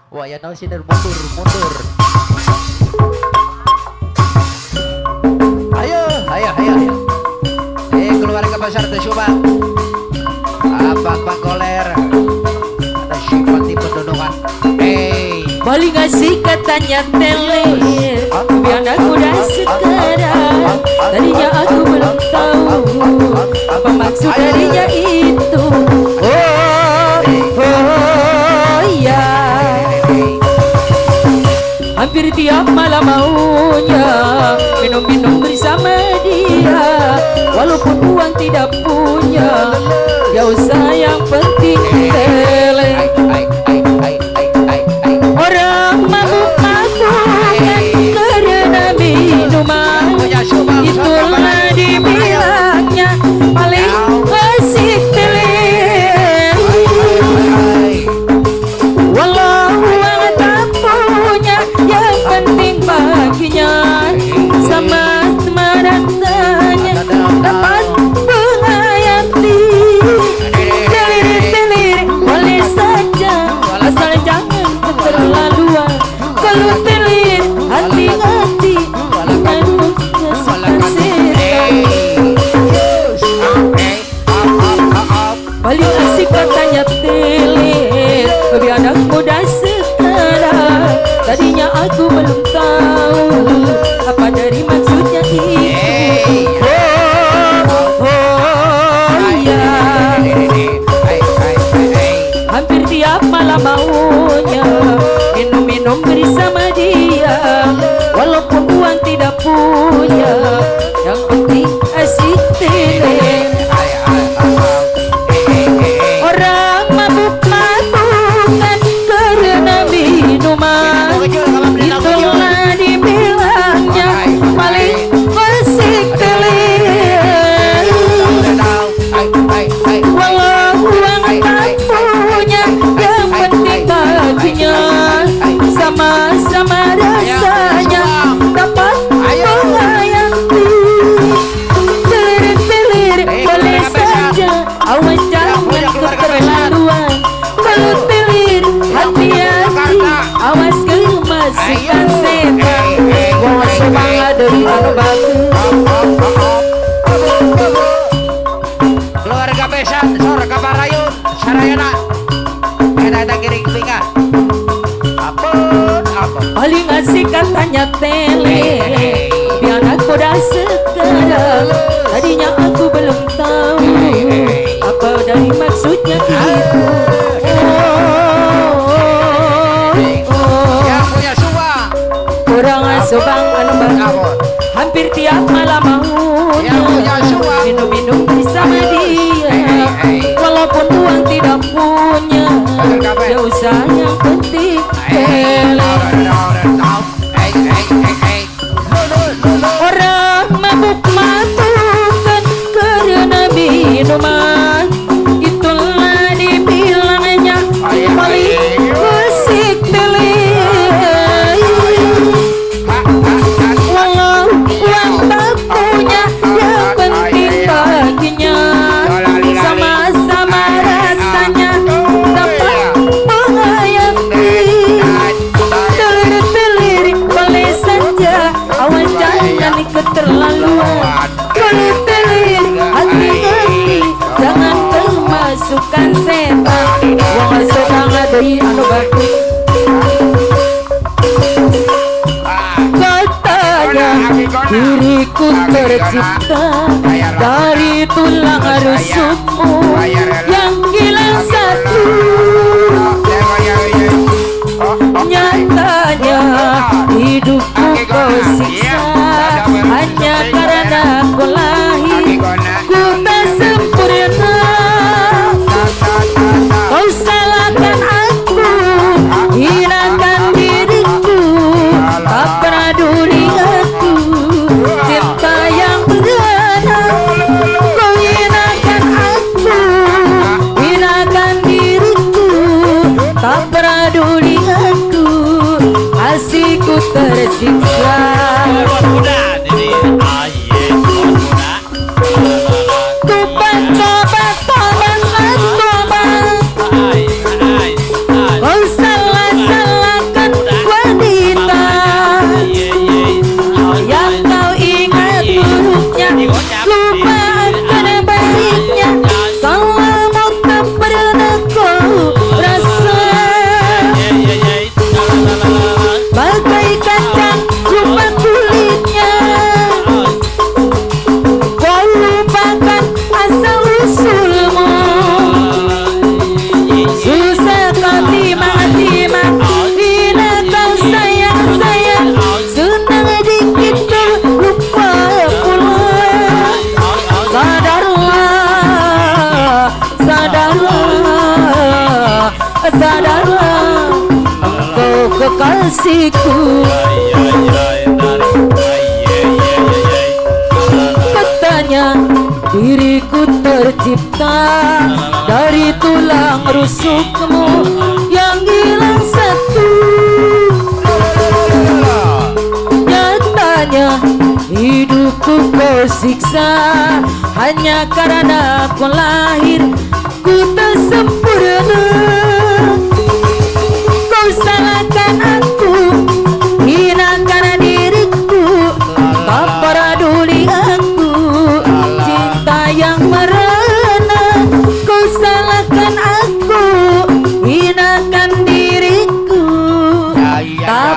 Wah ya naon sih mundur mundur. Ayo ayo ayo ayo. Keluarga besar teh coba. Abang Goler. Ada simpati pendudungan. Paling asik katanya tele. Biar aku udah sekarang. Tadinya aku belum tahu apa maksud darinya itu. Oh ya. Hampir tiap malam maunya minum-minum bersama dia. Walaupun uang tidak punya, ya usah yang penting tele. Orang mabuk-mabukan karena minuman, itulah dibilangnya paling asik tele. Walau uang tak punya, yang penting baginya sama rasanya dapat menghayati. Delirik-delirik boleh saja, asal jangan keterlaluan. Kalau telir hati-hati, jangan kesukaan setan. Paling asik katanya telir, bagi anak muda sekarang. Tadinya aku belum tahu apa dari maksudnya itu. Oh iya. Hampir tiap malam maunya minum-minum bersama dia. Walaupun uang tidak punya, yang penting asik tele. Orang mabuk-mabukan karena minuman, itulah dibilangnya paling asik tele. Walau uang tak punya, yang penting baginya sama-sama rasanya dapat menghayati. Delirik-delirik boleh saja, awas jangan keterlaluan. Kalau telir hati-hati, awas kemasukan setan. Gua semangat dari anu bagus. Keluarga besan sor kabarayun sarayana. Ada kiring tinggal. Apa? Paling asik katanya tele. Biar aku udah sekarang. Tadinya aku belum tahu apa dari maksudnya itu. Yang punya suwa. Kurang asubang anu bangun. Hampir tiap malam maunya minum-minum bersama dia. Walaupun uang tidak punya, ya usah yang penting tele. Orang mabuk-mabukan karena minuman, itulah dibilangnya paling asik tele. Walau uang tak punya, yang penting baginya sama-sama rasanya dapat menghayati. Delirik-delirik boleh saja, awas jangan keterlaluan. Kalau telir hati-hati, jangan kemasukan setan. Wong sedang ada anu bagus. Katanya diriku tercipta dari tulang rusukmu yang hilang satu. Nyatanya hidupku kau siksa hanya karena ku lahir ku tak sempurna. Kau salahkan aku, hinakan diriku, tak peduli aku cinta yang berana. Kau hinakan aku, hinakan diriku, tak peduli aku, hatiku tersiksa. Kau salah sadarlah engkau kekasihku. Katanya diriku tercipta dari tulang rusukmu yang hilang satu. Nyatanya hidupku kau siksa hanya karena kau lahir ku tak sempurna. Kau salahkan aku, hinakan diriku, tak peduli aku cinta yang merana. Kau salahkan aku, hinakan diriku, tak